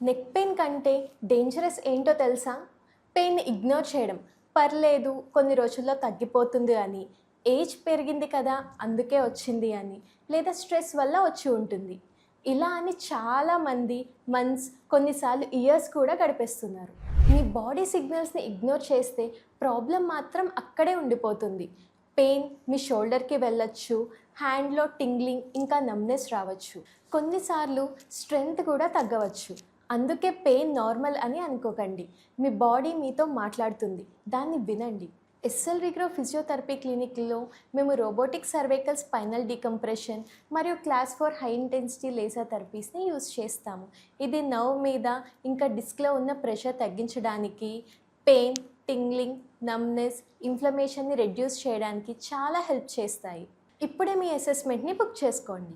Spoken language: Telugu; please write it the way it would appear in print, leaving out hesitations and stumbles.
నెక్ పెయిన్ కంటే డేంజరస్ ఏంటో తెలుసా? పెయిన్‌ని ఇగ్నోర్ చేయడం. పర్లేదు కొన్ని రోజుల్లో తగ్గిపోతుంది అని, ఏజ్ పెరిగింది కదా అందుకే వచ్చింది అని, లేదా స్ట్రెస్ వల్ల వచ్చి ఉంటుంది. ఇలా అని చాలామంది మంత్స్, కొన్నిసార్లు ఇయర్స్ కూడా గడిపేస్తున్నారు. మీ బాడీ సిగ్నల్స్‌ని ఇగ్నోర్ చేస్తే ప్రాబ్లమ్ మాత్రం అక్కడే ఉండిపోతుంది. పెయిన్ మీ షోల్డర్‌కి వెళ్ళొచ్చు, హ్యాండ్‌లో టింగ్లింగ్ ఇంకా నమ్నెస్ రావచ్చు. కొన్నిసార్లు స్ట్రెంగ్త్ కూడా తగ్గవచ్చు. అందుకే పెయిన్ నార్మల్ అని అనుకోకండి. మీ బాడీ మీతో మాట్లాడుతుంది. దాన్ని వినండి. ఎస్ఎల్ రిగ్రో ఫిజియోథెరపీ క్లినిక్‌లో మేము రోబోటిక్ సర్వైకల్ స్పైనల్ డీకంప్రెషన్ మరియు క్లాస్ 4 హై ఇంటెన్సిటీ లేజర్ థెరపీస్‌ని యూజ్ చేస్తాము. ఇది నర్వ్ మీద ఇంకా డిస్క్‌లో ఉన్న ప్రెషర్ తగ్గించడానికి, పెయిన్, టింగ్లింగ్, నమ్నెస్, ఇన్ఫ్లమేషన్‌ని రెడ్యూస్ చేయడానికి చాలా హెల్ప్ చేస్తాయి. ఇప్పుడే మీ అసెస్మెంట్‌ని బుక్ చేసుకోండి.